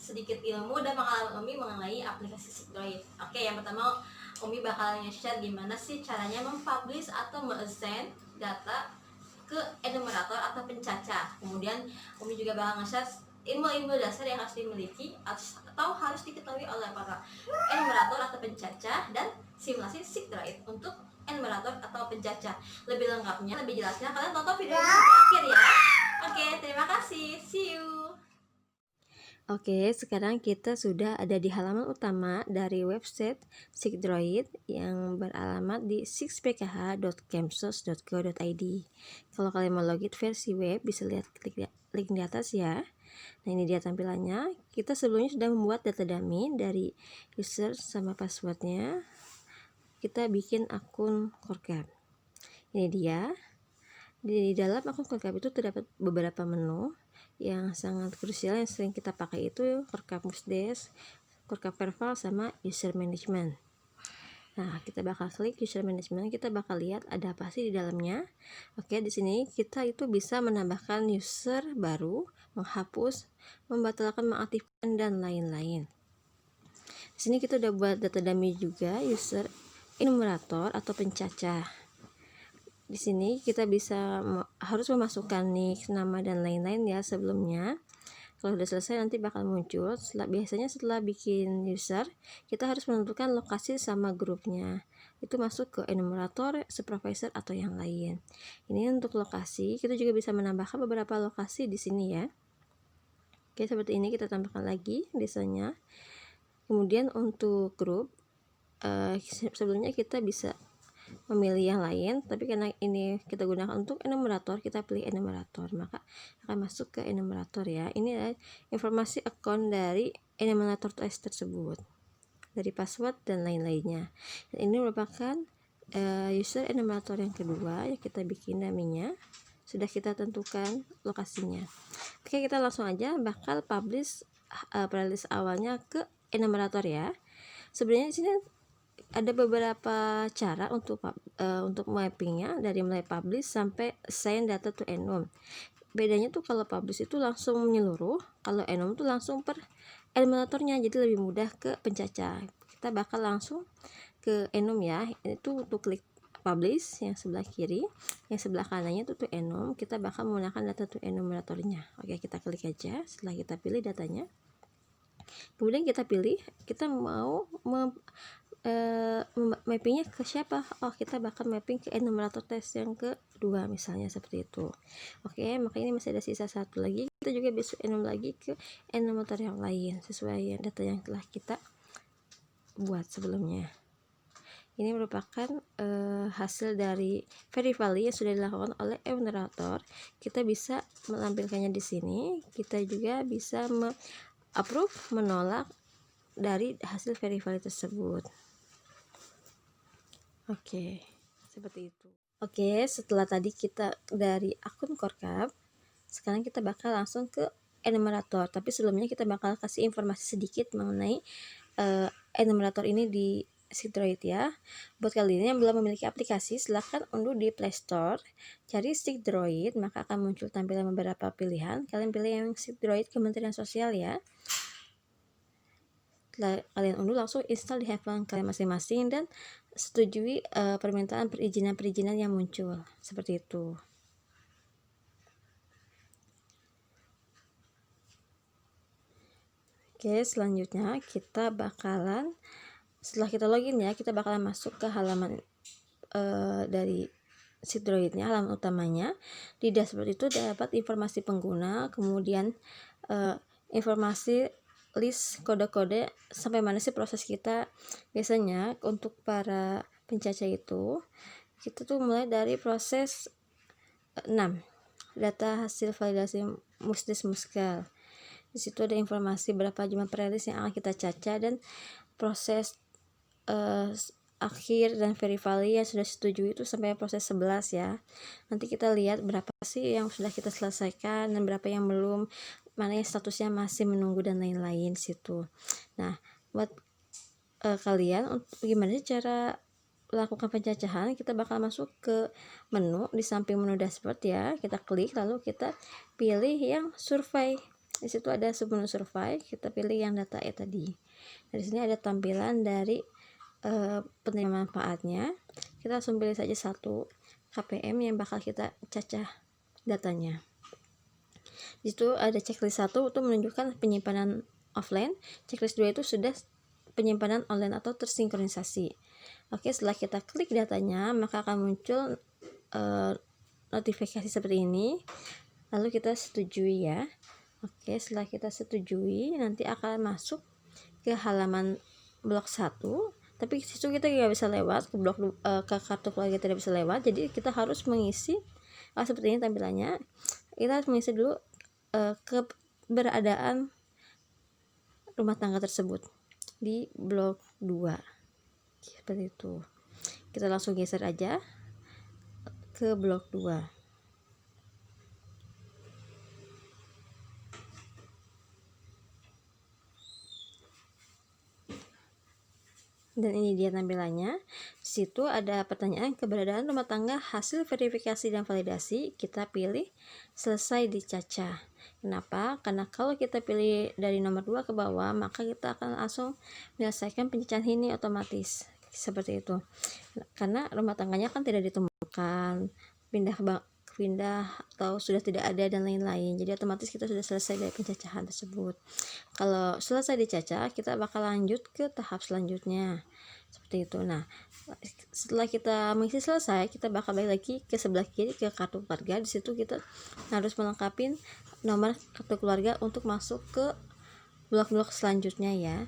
sedikit ilmu dan pengalaman Umi mengenai aplikasi Sikdroid. Oke, yang pertama Umi bakalan nge-share gimana sih caranya mempublish atau me-assign data ke enumerator atau pencacah. Kemudian Umi juga bakal nge-share ilmu-ilmu dasar yang harus dimiliki atau harus diketahui oleh para enumerator atau pencacah dan simulasi Sikdroid untuk enumerator atau pencacah. Lebih lengkapnya, lebih jelasnya kalian tonton video ini sampai akhir ya. Oke, terima kasih. See you. Oke, sekarang kita sudah ada di halaman utama dari website Sikdroid yang beralamat di 6pkh.kemsos.go.id. Kalau kalian mau login versi web, bisa lihat klik link di atas ya. Nah, ini dia tampilannya. Kita sebelumnya sudah membuat data dummy dari user sama passwordnya. Kita bikin akun Korkap. Ini dia. Di dalam akun Korkap itu terdapat beberapa menu yang sangat krusial yang sering kita pakai itu Korkap Musdes, Korkap Perval, sama User Management. Nah, kita bakal klik User Management, kita bakal lihat ada apa sih di dalamnya. Oke, di sini kita itu bisa menambahkan user baru, menghapus, membatalkan, mengaktifkan, dan lain-lain. Di sini kita udah buat data dummy juga, user enumerator atau pencacah. Di sini kita bisa harus memasukkan nick, nama, dan lain-lain ya sebelumnya. Kalau sudah selesai nanti bakal muncul. Biasanya setelah bikin user, kita harus menentukan lokasi sama grupnya. Itu masuk ke enumerator, supervisor, atau yang lain. Ini untuk lokasi. Kita juga bisa menambahkan beberapa lokasi di sini ya. Oke, seperti ini kita tambahkan lagi desanya. Kemudian untuk grup, sebelumnya kita bisa memilih yang lain, tapi karena ini kita gunakan untuk enumerator, kita pilih enumerator, maka akan masuk ke enumerator ya. Ini adalah informasi akun dari enumerator tersebut, dari password dan lain-lainnya. Dan ini merupakan user enumerator yang kedua yang kita bikin namanya, sudah kita tentukan lokasinya. Oke, kita langsung aja bakal publish playlist awalnya ke enumerator ya. Sebenarnya di sini ada beberapa cara untuk mappingnya, dari mulai publish sampai assign data to enum. Bedanya tuh kalau publish itu langsung menyeluruh, kalau enum tuh langsung per enumeratornya, jadi lebih mudah ke pencacah. Kita bakal langsung ke enum ya. Itu untuk klik publish yang sebelah kiri, yang sebelah kanannya itu to enum. Kita bakal menggunakan data to enumeratornya. Oke, kita klik aja. Setelah kita pilih datanya, kemudian kita pilih kita mau mappingnya ke siapa. Oh, kita bakal mapping ke enumerator test yang kedua misalnya, seperti itu. Oke, maka ini masih ada sisa satu lagi, kita juga bisa enum lagi ke enumerator yang lain sesuai data yang telah kita buat sebelumnya. Ini merupakan hasil dari verify yang sudah dilakukan oleh enumerator. Kita bisa menampilkannya di sini. Kita juga bisa approve, menolak dari hasil verify tersebut. Oke, seperti itu. Oke, setelah tadi kita dari akun Korkap, sekarang kita bakal langsung ke enumerator. Tapi sebelumnya kita bakal kasih informasi sedikit mengenai enumerator ini di Sikdroid ya. Buat kalian yang belum memiliki aplikasi, silahkan unduh di Play Store, cari Sikdroid, maka akan muncul tampilan beberapa pilihan. Kalian pilih yang Sikdroid Kementerian Sosial ya. Setelah kalian unduh, langsung install di handphone kalian masing-masing dan setujui permintaan perizinan yang muncul seperti itu. Oke, selanjutnya kita bakalan, setelah kita login ya, kita bakalan masuk ke halaman dari Sikdroidnya, halaman utamanya. Di dashboard itu dapat informasi pengguna, kemudian informasi list kode-kode sampai mana sih proses kita. Biasanya untuk para pencacah itu kita tuh mulai dari proses 6, data hasil validasi Musdes Muskal. Di situ ada informasi berapa jumlah playlist yang akan kita caca dan proses akhir dan verify yang sudah setuju itu sampai proses 11 ya. Nanti kita lihat berapa sih yang sudah kita selesaikan dan berapa yang belum, mana yang statusnya masih menunggu dan lain-lain situ. Nah, buat kalian gimana sih cara melakukan pencacahan, kita bakal masuk ke menu di samping menu dashboard ya. Kita klik lalu kita pilih yang survei. Di situ ada submenu survei, kita pilih yang data E tadi. Nah, di sini ada tampilan dari penerima manfaatnya. Kita langsung pilih saja satu KPM yang bakal kita cacah datanya. Di situ ada checklist 1 untuk menunjukkan penyimpanan offline, checklist 2 itu sudah penyimpanan online atau tersinkronisasi. Oke, setelah kita klik datanya, maka akan muncul notifikasi seperti ini. Lalu kita setujui ya. Oke, setelah kita setujui, nanti akan masuk ke halaman blok 1. Tapi situ kita tidak bisa lewat ke blok ke kartu keluarga, tidak bisa lewat. Jadi kita harus mengisi seperti ini tampilannya. Kita harus mengisi dulu keberadaan rumah tangga tersebut di blok 2. Seperti itu. Kita langsung geser aja ke blok 2. Dan ini dia tampilannya. Di situ ada pertanyaan keberadaan rumah tangga hasil verifikasi dan validasi. Kita pilih selesai dicacah. Kenapa? Karena kalau kita pilih dari nomor 2 ke bawah, maka kita akan langsung menyelesaikan pencacahan ini otomatis. Seperti itu. Karena rumah tangganya kan tidak ditemukan, pindah atau sudah tidak ada dan lain-lain. Jadi otomatis kita sudah selesai dari pencacahan tersebut. Kalau selesai dicacah, kita bakal lanjut ke tahap selanjutnya. Seperti itu. Nah, setelah kita mengisi selesai, kita bakal balik lagi ke sebelah kiri ke kartu keluarga. Di situ kita harus melengkapi nomor kartu keluarga untuk masuk ke blok-blok selanjutnya ya.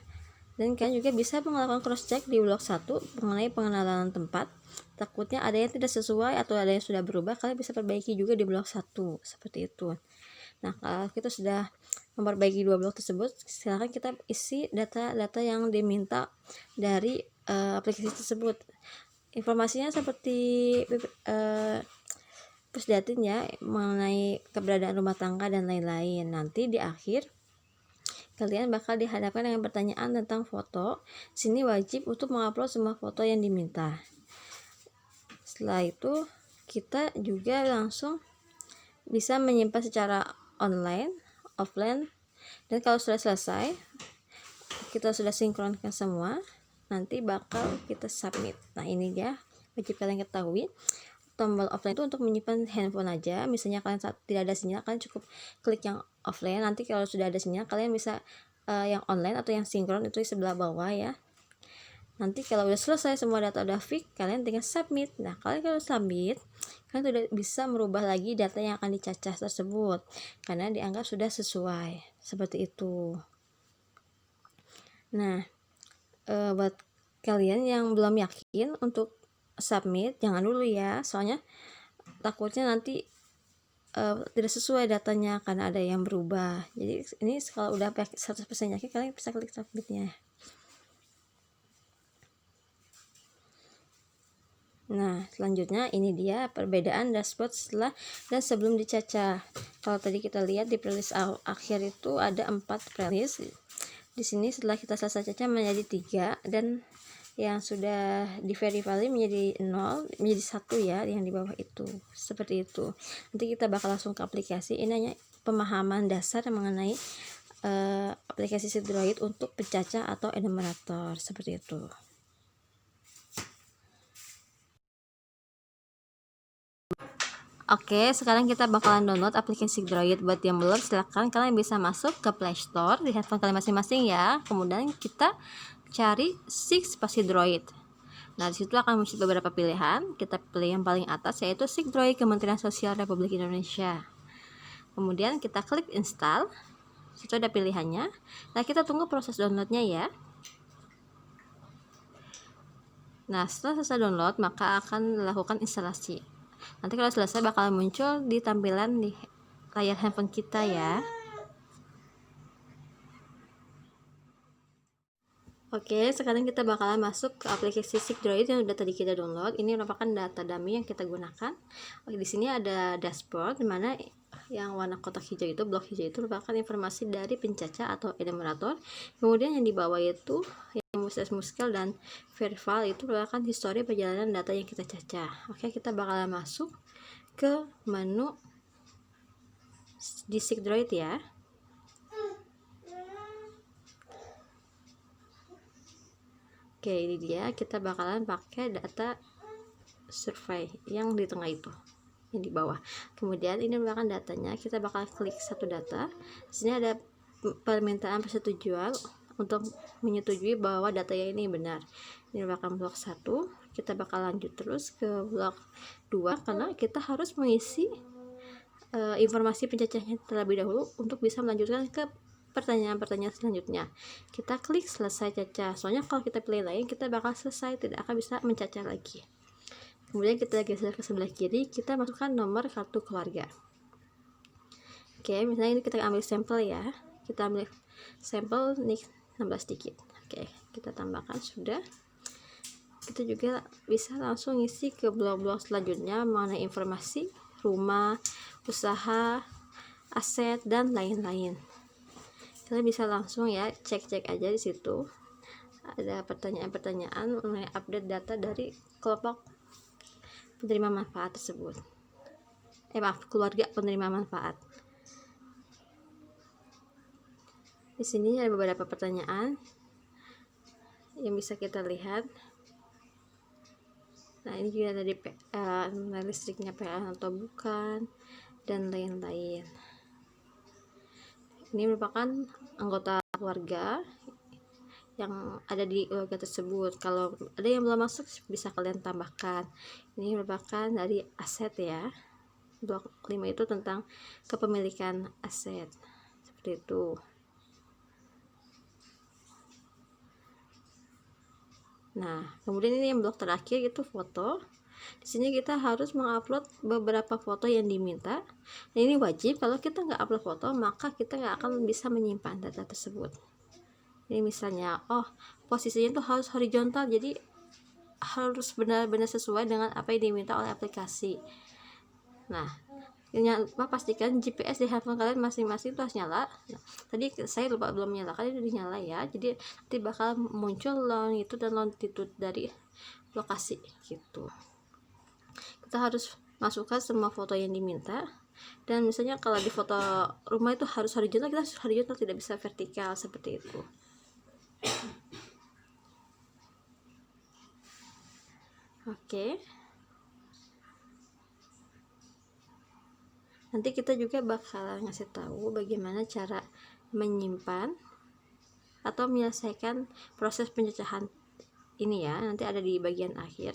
Dan kalian juga bisa melakukan cross check di blok 1 mengenai pengenalan tempat. Takutnya ada yang tidak sesuai atau ada yang sudah berubah, kalian bisa perbaiki juga di blok 1 seperti itu. Nah, kalau kita sudah memperbaiki 2 blok tersebut, silakan kita isi data-data yang diminta dari aplikasi tersebut. Informasinya seperti pusdatin ya, mengenai keberadaan rumah tangga dan lain-lain. Nanti di akhir kalian bakal dihadapkan dengan pertanyaan tentang foto. Sini wajib untuk mengupload semua foto yang diminta. Setelah itu kita juga langsung bisa menyimpan secara online, offline, dan kalau sudah selesai, kita sudah sinkronkan semua, nanti bakal kita submit. Nah, ini dia wajib kalian ketahui. Tombol offline itu untuk menyimpan handphone aja. Misalnya kalian saat tidak ada sinyal, kalian cukup klik yang offline. Nanti kalau sudah ada sinyal, kalian bisa yang online atau yang sinkron itu di sebelah bawah ya. Nanti kalau udah selesai semua data udah fix, kalian tinggal submit. Nah, kalau submit, kalian sudah bisa merubah lagi data yang akan dicacah tersebut karena dianggap sudah sesuai. Seperti itu. Nah, buat kalian yang belum yakin untuk submit, jangan dulu ya, soalnya takutnya nanti tidak sesuai datanya karena ada yang berubah. Jadi ini kalau udah 100% yakin, kalian bisa klik submitnya. Nah, selanjutnya ini dia perbedaan dashboard setelah dan sebelum dicacah. Kalau tadi kita lihat di playlist akhir itu ada 4 playlist. Di sini setelah kita selesai cacah menjadi 3 dan yang sudah di-verify menjadi 0, menjadi 1 ya, yang di bawah itu. Seperti itu. Nanti kita bakal langsung ke aplikasi. Ini hanya pemahaman dasar mengenai aplikasi Sidroid untuk pencacah atau enumerator. Seperti itu. Oke, sekarang kita bakalan download aplikasi Droid. Buat yang belum, silahkan kalian bisa masuk ke Play Store di handphone kalian masing-masing ya. Kemudian kita cari Sig spasi Droid. Nah, disitu akan muncul beberapa pilihan. Kita pilih yang paling atas yaitu Sig Droid Kementerian Sosial Republik Indonesia. Kemudian kita klik install. Situ ada pilihannya. Nah, kita tunggu proses downloadnya ya. Nah, setelah selesai download, maka akan dilakukan instalasi. Nanti kalau selesai bakal muncul di tampilan di layar handphone kita ya. Oke, sekarang kita bakalan masuk ke aplikasi Sidroid yang udah tadi kita download. Ini merupakan data dummy yang kita gunakan. Oke, di sini ada dashboard, dimana yang warna kotak hijau itu, blok hijau itu merupakan informasi dari pencacah atau enumerator. Kemudian yang di bawah itu yang muskel dan verify itu merupakan histori perjalanan data yang kita cacah. Oke, kita bakalan masuk ke menu di Sidroid ya. Oke, ini dia, kita bakalan pakai data survei yang di tengah itu, yang di bawah. Kemudian ini merupakan datanya, kita bakal klik satu data. Di sini ada permintaan persetujuan untuk menyetujui bahwa datanya ini benar. Ini merupakan blok 1. Kita bakal lanjut terus ke blok 2 karena kita harus mengisi informasi pencacahannya terlebih dahulu untuk bisa melanjutkan ke pertanyaan-pertanyaan selanjutnya. Kita klik selesai cacah. Soalnya kalau kita pilih lain, kita bakal selesai, tidak akan bisa mencacah lagi. Kemudian kita geser ke sebelah kiri, kita masukkan nomor kartu keluarga. Oke, misalnya ini kita ambil sampel ya. Kita ambil sampel nih 16 digit. Oke, kita tambahkan sudah. Kita juga bisa langsung isi ke blok-blok selanjutnya mengenai informasi rumah, usaha, aset, dan lain-lain. Kita bisa langsung ya cek-cek aja di situ. Ada pertanyaan-pertanyaan mengenai update data dari kelompok penerima manfaat tersebut. Keluarga penerima manfaat. Di sini ada beberapa pertanyaan yang bisa kita lihat. Nah, ini juga ada di listriknya PLN atau bukan, dan lain-lain. Ini merupakan anggota keluarga yang ada di keluarga tersebut. Kalau ada yang belum masuk, bisa kalian tambahkan. Ini merupakan dari aset ya. Blok 5 itu tentang kepemilikan aset. Seperti itu. Nah, kemudian ini yang blok terakhir itu foto. Di sini kita harus mengupload beberapa foto yang diminta. Dan ini wajib, kalau kita nggak upload foto, maka kita nggak akan bisa menyimpan data tersebut. Ini misalnya, posisinya tuh harus horizontal, jadi harus benar-benar sesuai dengan apa yang diminta oleh aplikasi. Nah, jangan lupa pastikan GPS di handphone kalian masing-masing itu harus nyala. Nah, tadi saya lupa belum nyalakan, ini udah nyala ya. Jadi nanti bakal muncul longitude dan longitude dari lokasi gitu. Kita harus masukkan semua foto yang diminta. Dan misalnya kalau di foto rumah itu harus horizontal, kita harus horizontal, tidak bisa vertikal seperti itu. Oke. Nanti kita juga bakal ngasih tahu bagaimana cara menyimpan atau menyelesaikan proses pencacahan ini ya. Nanti ada di bagian akhir.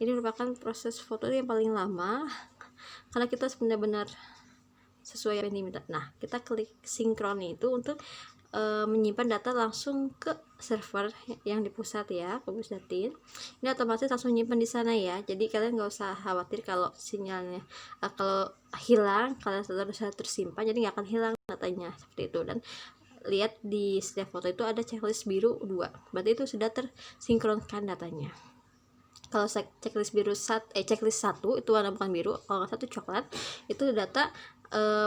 Ini merupakan proses foto yang paling lama karena kita benar-benar sesuai yang diminta. Nah, kita klik sinkron itu untuk menyimpan data langsung ke server yang di pusat ya, ke Pusdatin. Ini otomatis langsung nyimpan di sana ya. Jadi kalian nggak usah khawatir kalau sinyalnya kalau hilang, kalian sudah tersimpan, jadi nggak akan hilang datanya seperti itu. Dan lihat di setiap foto itu ada checklist biru 2, berarti itu sudah tersinkronkan datanya. Kalau checklist biru checklist 1 itu warna bukan biru, kalau nggak 1 coklat, itu data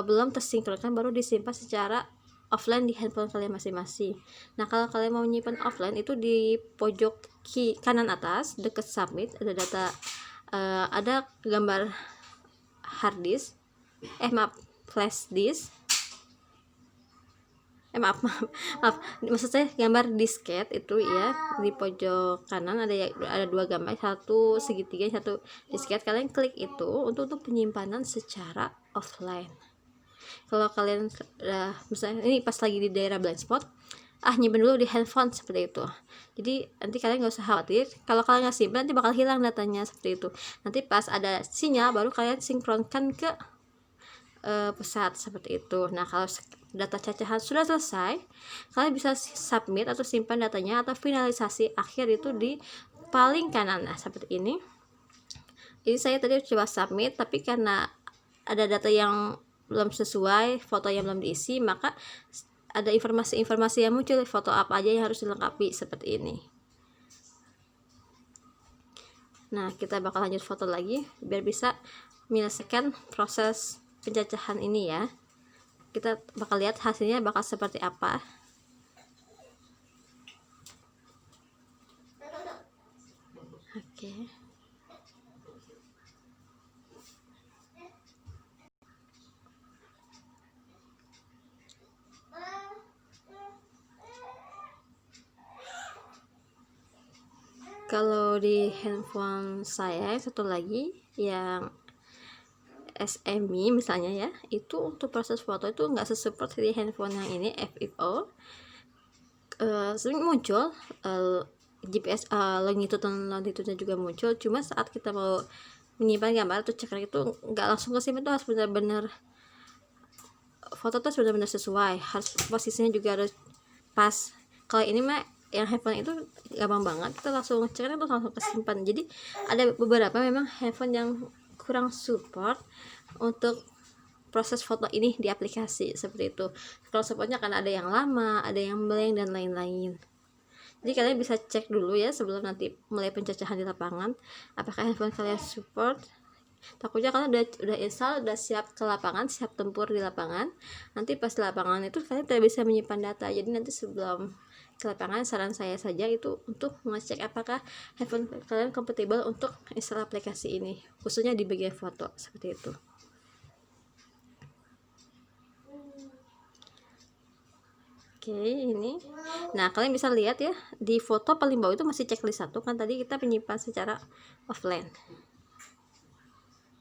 belum tersinkronkan, baru disimpan secara offline di handphone kalian masing-masing. Nah, kalau kalian mau menyimpan offline, itu di pojok kanan atas dekat submit ada data, ada gambar hard disk, flash disk. Maaf, maksud saya gambar disket itu ya. Di pojok kanan ada 2 gambar, satu segitiga, satu disket. Kalian klik itu untuk penyimpanan secara offline. Kalau kalian misalnya ini pas lagi di daerah blind spot, nyimpen dulu di handphone seperti itu. Jadi nanti kalian nggak usah khawatir, kalau kalian nggak simpan nanti bakal hilang datanya seperti itu. Nanti pas ada sinyal baru kalian sinkronkan ke pusat seperti itu. Nah, kalau data cacahan sudah selesai, kalian bisa submit atau simpan datanya atau finalisasi akhir itu di paling kanan. Nah, seperti ini. Ini saya tadi coba submit, tapi karena ada data yang belum sesuai, foto yang belum diisi, maka ada informasi-informasi yang muncul, foto apa aja yang harus dilengkapi seperti ini. Nah, kita bakal lanjut foto lagi biar bisa menyelesaikan proses pencacahan ini ya. Kita bakal lihat hasilnya bakal seperti apa. Oke. Kalau di handphone saya satu lagi yang SMI misalnya ya, itu untuk proses foto itu nggak sesupport di handphone yang ini FIO. Sering muncul GPS longitude-nya juga muncul, cuma saat kita mau menyimpan gambar atau cekrek itu nggak langsung ke simpan, itu harus benar-benar foto tuh benar-benar sesuai, harus posisinya juga harus pas. Kalau ini mah yang handphone itu gampang banget, kita langsung cekrek itu langsung kesimpan. Jadi ada beberapa memang handphone yang kurang support untuk proses foto ini di aplikasi seperti itu. Kalau supportnya kan ada yang lama, ada yang blank dan lain-lain. Jadi kalian bisa cek dulu ya sebelum nanti mulai pencacahan di lapangan, apakah handphone kalian support. Takutnya kalian udah install, udah siap ke lapangan, siap tempur di lapangan, nanti pas di lapangan itu kalian tidak bisa menyimpan data. Jadi nanti sebelum ke lapangan, saran saya saja itu untuk mengecek apakah handphone kalian kompatibel untuk install aplikasi ini, khususnya di bagian foto seperti itu. Oke, ini. Nah, kalian bisa lihat ya, di foto paling bawah itu masih checklist 1 kan, tadi kita menyimpan secara offline.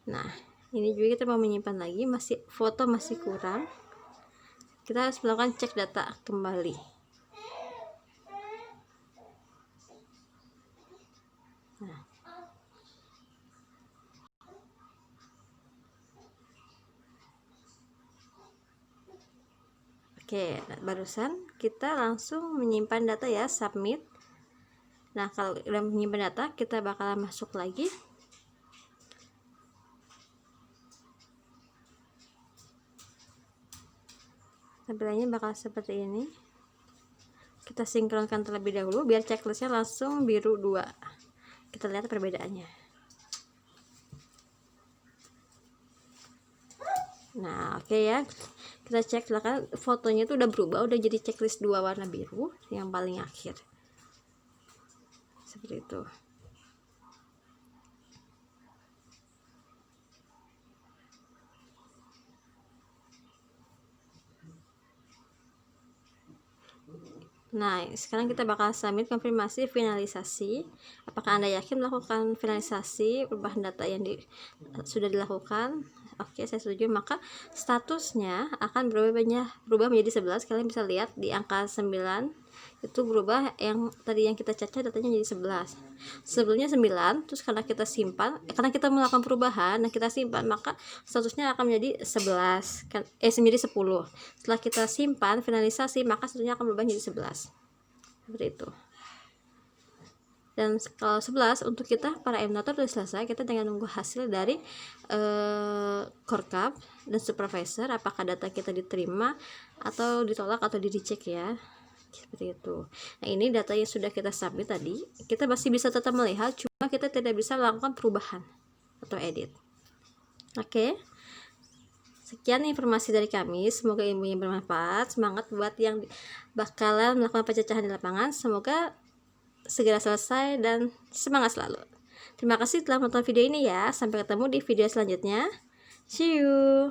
Nah, ini juga kita mau menyimpan lagi, foto masih kurang. Kita harus melakukan cek data kembali. Nah. Oke, barusan kita langsung menyimpan data ya, submit. Nah, kalau udah menyimpan data, kita bakalan masuk lagi. Tampilannya bakal seperti ini. Kita sinkronkan terlebih dahulu biar checklistnya langsung biru 2. Kita lihat perbedaannya. Nah, oke ya. Kita cek silakan, fotonya itu udah berubah, udah jadi checklist 2 warna biru yang paling akhir. Seperti itu. Nah, sekarang kita bakal submit konfirmasi finalisasi. Apakah Anda yakin melakukan finalisasi perubahan data yang sudah dilakukan? Oke, saya setuju. Maka statusnya akan berubah menjadi 11. Kalian bisa lihat di angka 9 itu berubah, yang tadi yang kita cacat datanya jadi 11. Sebelumnya 9, terus karena kita simpan, karena kita melakukan perubahan dan kita simpan, maka statusnya akan menjadi 11 kan, menjadi 10. Setelah kita simpan finalisasi, maka statusnya akan berubah menjadi 11. Seperti itu. Dan kalau 11 untuk kita para emulator sudah selesai, kita tinggal nunggu hasil dari Core dan supervisor, apakah data kita diterima atau ditolak atau di recheck ya, seperti itu. Nah, ini data yang sudah kita submit tadi, kita masih bisa tetap melihat, cuma kita tidak bisa melakukan perubahan atau edit. Oke, sekian informasi dari kami, semoga ilmunya bermanfaat. Semangat buat yang bakalan melakukan pencacahan di lapangan, semoga segera selesai dan semangat selalu. Terima kasih telah menonton video ini ya, sampai ketemu di video selanjutnya. See you.